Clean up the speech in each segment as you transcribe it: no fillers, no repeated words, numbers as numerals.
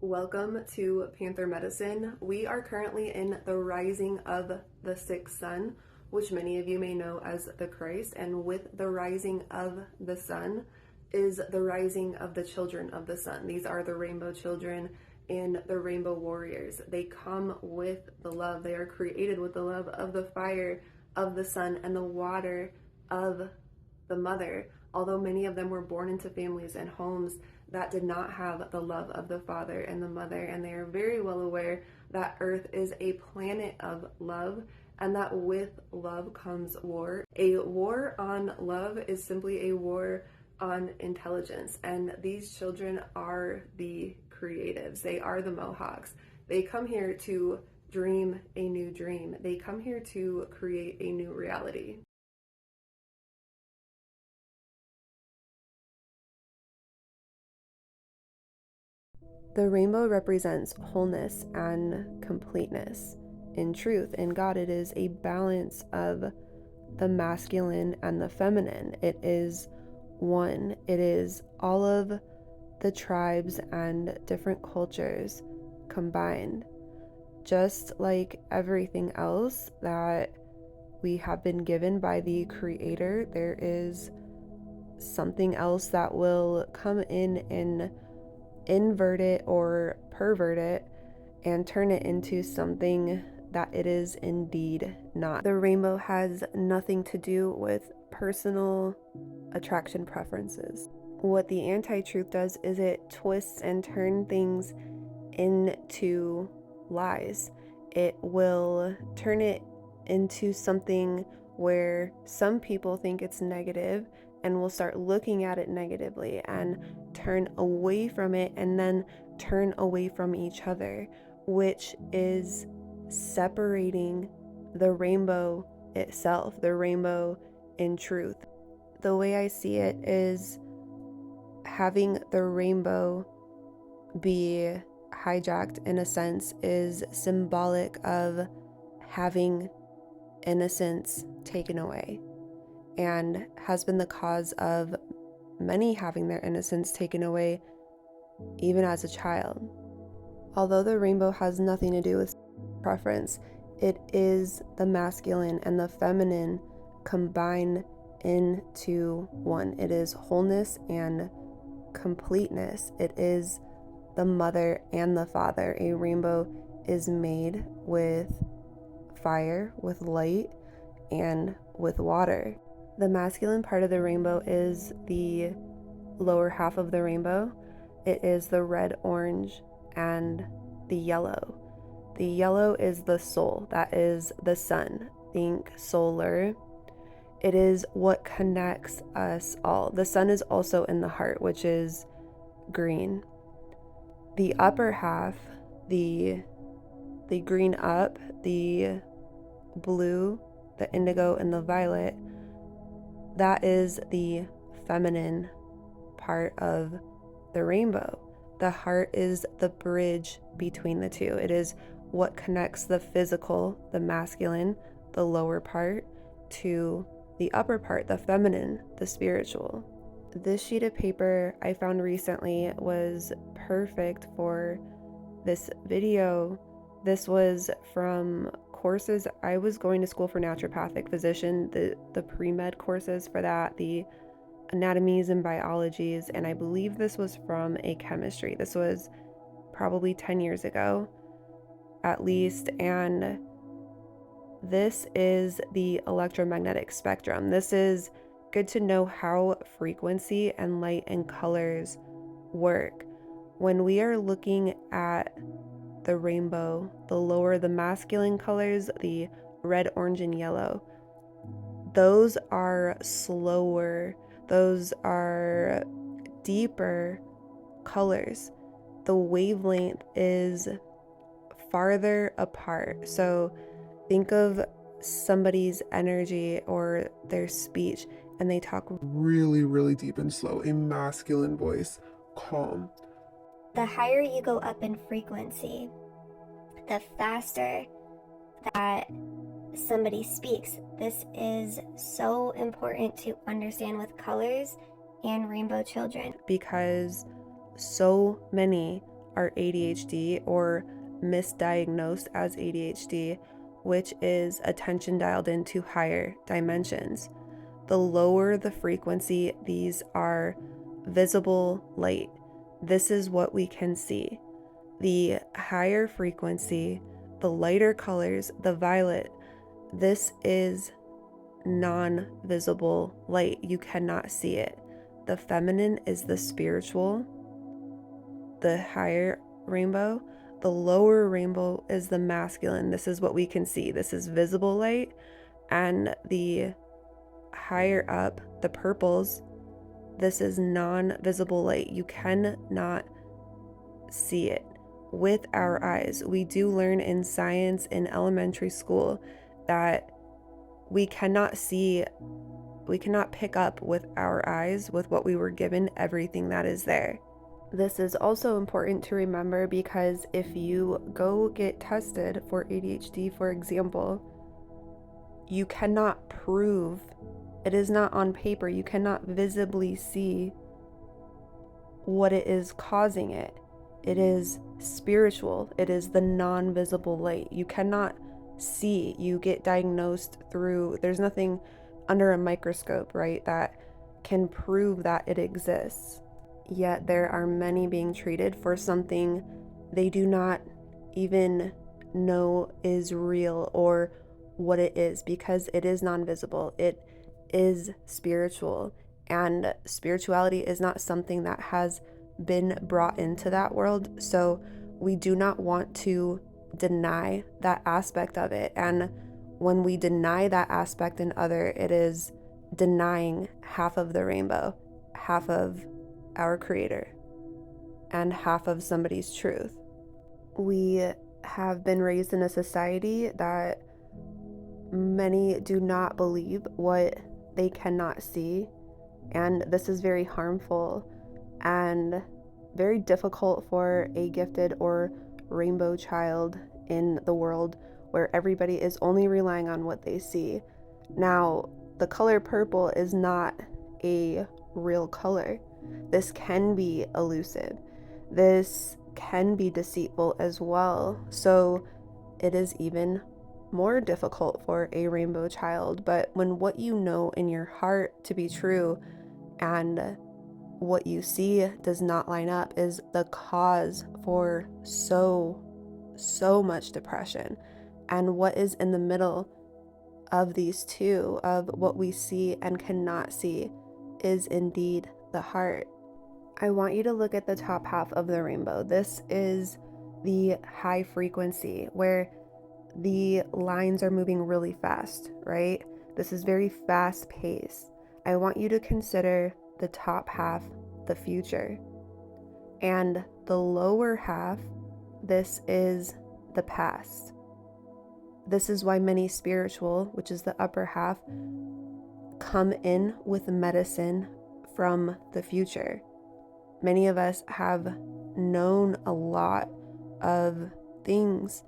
Welcome to Panther Medicine. We are currently in the rising of the sixth sun, which many of you may know as the Christ. And with the rising of the sun is the rising of the children of the sun. These are the rainbow children and the rainbow warriors. They come with the love. They are created with the love of the fire of the sun and the water of the mother. Although many of them were born into families and homes that did not have the love of the father and the mother, and they are very well aware that Earth is a planet of love, and that with love comes war. A war on love is simply a war on intelligence, and these children are the creatives. They are the Mohawks. They come here to dream a new dream. They come here to create a new reality. The rainbow represents wholeness and completeness. In truth, in God, it is a balance of the masculine and the feminine. It is one. It is all of the tribes and different cultures combined. Just like everything else that we have been given by the Creator, there is something else that will come in and invert it or pervert it and turn it into something that it is indeed not. The rainbow has nothing to do with personal attraction preferences. What the anti-truth does is it twists and turns things into lies. It will turn it into something where some people think it's negative and will start looking at it negatively and turn away from it and then turn away from each other, which is separating the rainbow itself, the rainbow in truth. The way I see it is having the rainbow be hijacked in a sense is symbolic of having innocence taken away, and has been the cause of many having their innocence taken away even as a child. Although the rainbow has nothing to do with preference, it is the masculine and the feminine combined into one. It is wholeness and completeness. It is the mother and the father. A rainbow is made with fire, with light, and with water. The masculine part of the rainbow is the lower half of the rainbow. It is the red, orange, and the yellow. The yellow is the soul. That is the sun. Think solar. It is what connects us all. The sun is also in the heart, which is green. The upper half, the green up, the blue, the indigo, and the violet, that is the feminine part of the rainbow. The heart is the bridge between the two. It is what connects the physical, the masculine, the lower part, to the upper part, the feminine, the spiritual. This sheet of paper I found recently was perfect for this video. This was from courses. I was going to school for naturopathic physician, the pre-med courses for that, the anatomies and biologies, and I believe this was from a chemistry. This was probably 10 years ago at least, and this is the electromagnetic spectrum. This is good to know how frequency and light and colors work. When we are looking at the rainbow, the lower the masculine colors, the red, orange, and yellow, those are slower, those are deeper colors. The wavelength is farther apart. So think of somebody's energy or their speech, and they talk really, really deep and slow, a masculine voice, calm. The higher you go up in frequency, the faster that somebody speaks. This is so important to understand with colors and rainbow children, because so many are ADHD or misdiagnosed as ADHD, which is attention dialed into higher dimensions. The lower the frequency, these are visible light. This is what we can see. The higher frequency, the lighter colors, the violet, this is non-visible light. You cannot see it. The feminine is the spiritual, the higher rainbow. The lower rainbow is the masculine. This is what we can see. This is visible light. And the higher up, the purples, this is non-visible light. You cannot see it with our eyes. We do learn in science in elementary school that we cannot pick up with our eyes, with what we were given, everything that is there. This is also important to remember because if you go get tested for ADHD, for example, you cannot prove, it is not on paper, you cannot visibly see what it is causing it. It is spiritual. It is the non-visible light. You cannot see. You get diagnosed through, there's nothing under a microscope, right, that can prove that it exists. Yet there are many being treated for something they do not even know is real or what it is, because it is non-visible. It is spiritual, and spirituality is not something that has been brought into that world. So we do not want to deny that aspect of it. And when we deny that aspect in other, it is denying half of the rainbow, half of our creator, and half of somebody's truth. We have been raised in a society that many do not believe what they cannot see, and this is very harmful and very difficult for a gifted or rainbow child in the world where everybody is only relying on what they see. Now, the color purple is not a real color. This can be elusive. This can be deceitful as well. So it is even more difficult for a rainbow child. But when what you know in your heart to be true and what you see does not line up, is the cause for so much depression. And what is in the middle of these two, of what we see and cannot see, is indeed the heart. I want you to look at the top half of the rainbow. This is the high frequency where the lines are moving really fast, right? This is very fast paced. I want you to consider the top half, the future, and the lower half, this is the past. This is why many spiritual, which is the upper half, come in with medicine from the future. Many of us have known a lot of things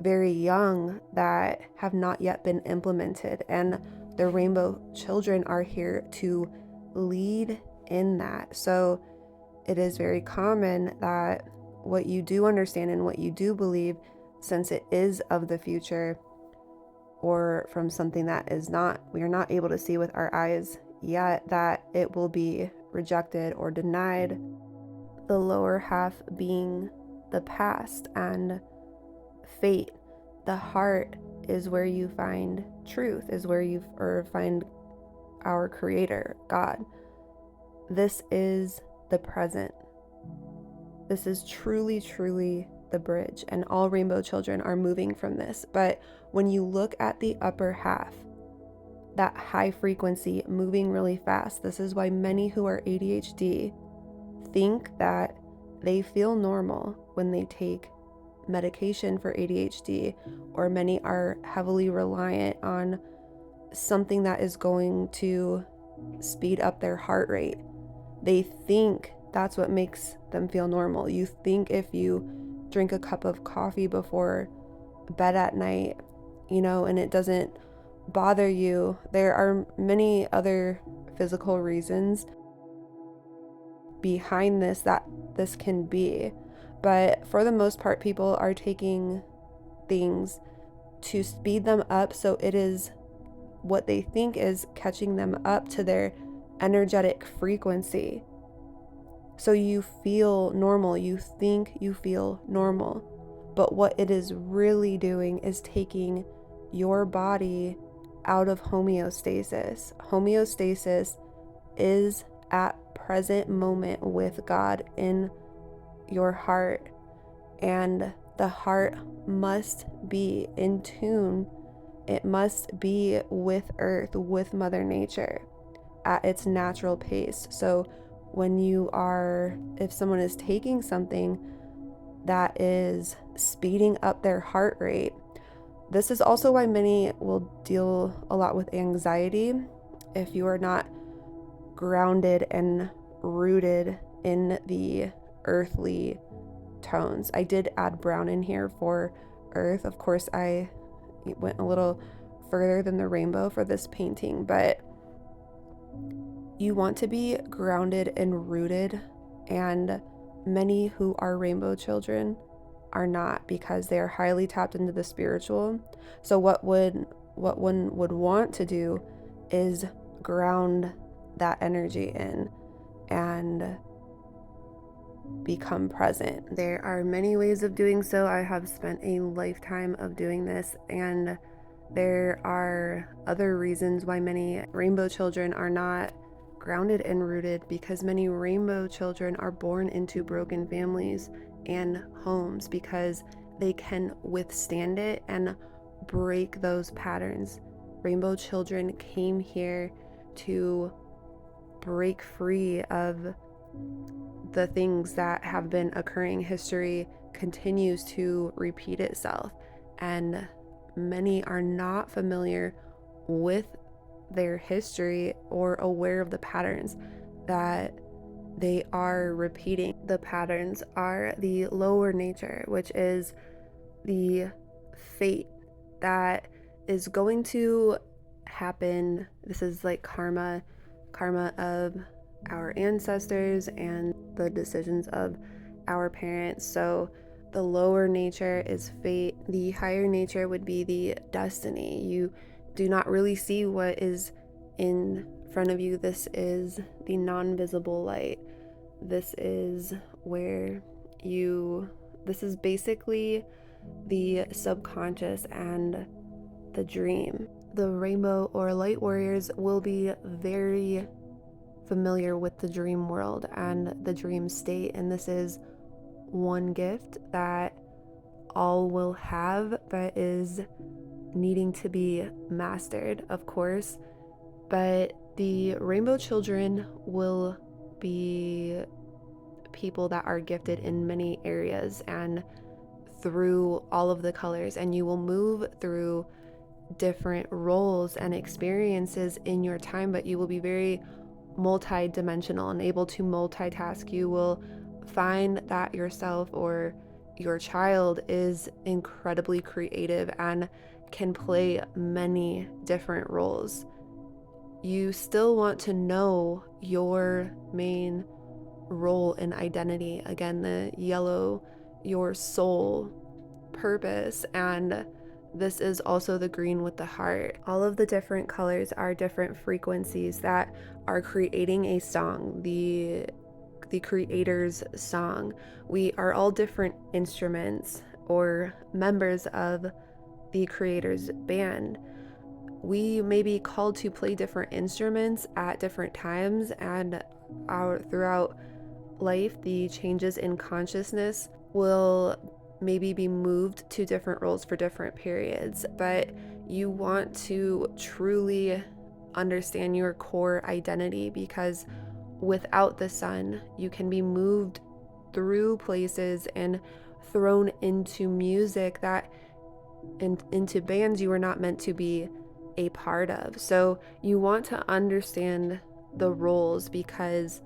very young that have not yet been implemented, and the rainbow children are here to lead in that. So it is very common that what you do understand and what you do believe, since it is of the future or from something that is not, we are not able to see with our eyes yet, that it will be rejected or denied. The lower half being the past and fate. The heart is where you find truth, is where you find our creator, God. This is the present. This is truly, truly the bridge, and all rainbow children are moving from this. But when you look at the upper half, that high frequency moving really fast, this is why many who are ADHD think that they feel normal when they take medication for ADHD, or many are heavily reliant on something that is going to speed up their heart rate. They think that's what makes them feel normal. You think if you drink a cup of coffee before bed at night, and it doesn't bother you, there are many other physical reasons behind this that this can be. But for the most part, people are taking things to speed them up, so it is what they think is catching them up to their energetic frequency. So you feel normal, you think you feel normal, but what it is really doing is taking your body out of homeostasis. Homeostasis is at present moment with God in your heart, and the heart must be in tune. It must be with earth, with Mother Nature at its natural pace. So if someone is taking something that is speeding up their heart rate, this is also why many will deal a lot with anxiety if you are not grounded and rooted in the earthly tones. I did add brown in here for earth. Of course, I went a little further than the rainbow for this painting, but you want to be grounded and rooted, and many who are rainbow children are not, because they are highly tapped into the spiritual. So what one would want to do is ground that energy in and become present. There are many ways of doing so. I have spent a lifetime of doing this, and there are other reasons why many rainbow children are not grounded and rooted, because many rainbow children are born into broken families and homes because they can withstand it and break those patterns. Rainbow children came here to break free of the things that have been occurring. History continues to repeat itself, and many are not familiar with their history or aware of the patterns that they are repeating. The patterns are the lower nature, which is the fate that is going to happen. This is like karma of our ancestors and the decisions of our parents. So the lower nature is fate. The higher nature would be the destiny. You do not really see what is in front of you. This is the non-visible light. This is this is basically the subconscious and the dream. The rainbow or light warriors will be very familiar with the dream world and the dream state, and this is one gift that all will have that is needing to be mastered, of course. But the rainbow children will be people that are gifted in many areas and through all of the colors, and you will move through different roles and experiences in your time, but you will be very multi-dimensional and able to multitask. You will find that yourself or your child is incredibly creative and can play many different roles. You still want to know your main role and identity. Again, the yellow, your soul, purpose, and this is also the green with the heart. All of the different colors are different frequencies that are creating a song, the creator's song. We are all different instruments or members of the creator's band. We may be called to play different instruments at different times, and throughout life, the changes in consciousness will maybe be moved to different roles for different periods, but you want to truly understand your core identity, because without the sun, you can be moved through places and thrown into music into bands you were not meant to be a part of. So you want to understand the roles, because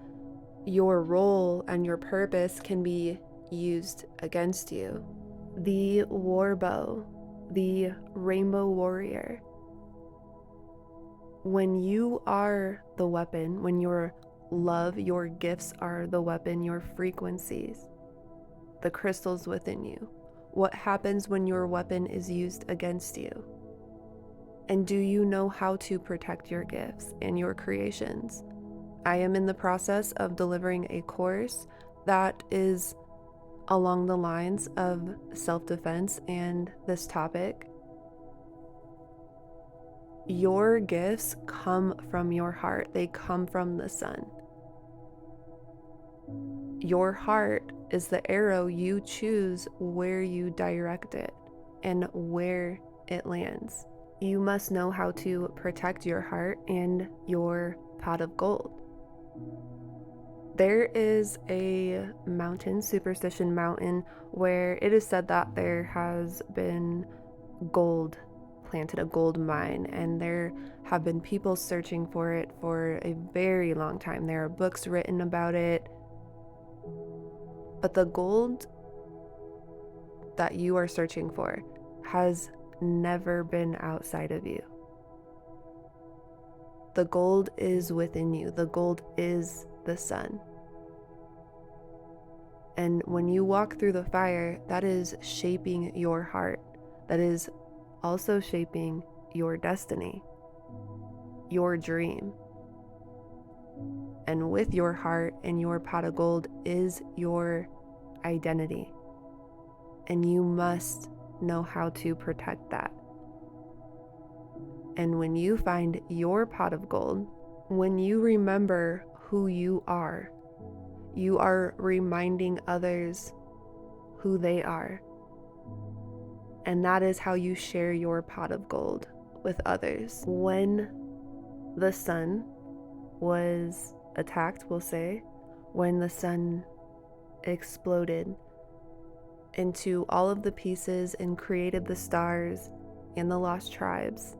your role and your purpose can be used against you. The war bow, the rainbow warrior. When you are the weapon, when your love, your gifts are the weapon, your frequencies, the crystals within you? What happens when your weapon is used against you? And do you know how to protect your gifts and your creations? I am in the process of delivering a course that is along the lines of self-defense and this topic. Your gifts come from your heart. They come from the sun. Your heart is the arrow. You choose where you direct it and where it lands. You must know how to protect your heart and your pot of gold. There is a mountain, Superstition Mountain, where it is said that there has been gold planted, a gold mine, and there have been people searching for it for a very long time. There are books written about it. But the gold that you are searching for has never been outside of you. The gold is within you. The gold is the sun. And when you walk through the fire, that is shaping your heart. That is also shaping your destiny, your dream. And with your heart and your pot of gold is your identity. And you must know how to protect that. And when you find your pot of gold, when you remember who you are reminding others who they are. And that is how you share your pot of gold with others. When the sun was attacked, we'll say, when the sun exploded into all of the pieces and created the stars and the lost tribes,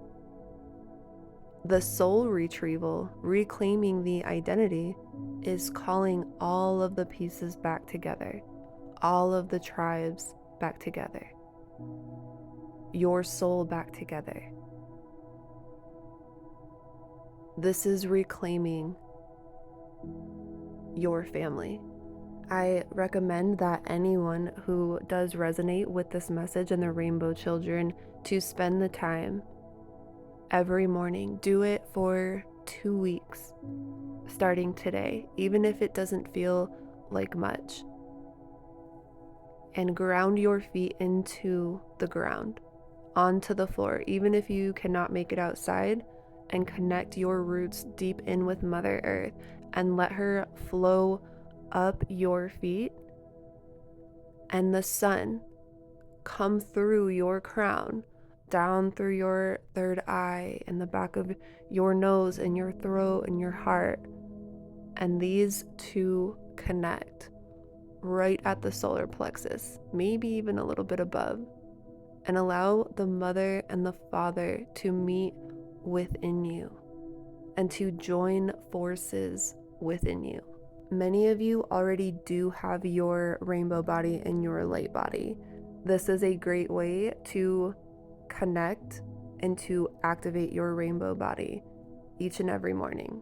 the soul retrieval, reclaiming the identity, is calling all of the pieces back together, all of the tribes back together, your soul back together. This is reclaiming your family. I recommend that anyone who does resonate with this message and the Rainbow Children to spend the time every morning. Do it for 2 weeks, starting today, even if it doesn't feel like much. And ground your feet into the ground, onto the floor, even if you cannot make it outside, and connect your roots deep in with Mother Earth and let her flow up your feet and the sun come through your crown, down through your third eye and the back of your nose and your throat and your heart. And these two connect right at the solar plexus, maybe even a little bit above, and allow the mother and the father to meet within you and to join forces within you. Many of you already do have your rainbow body and your light body. This is a great way to connect and to activate your rainbow body each and every morning.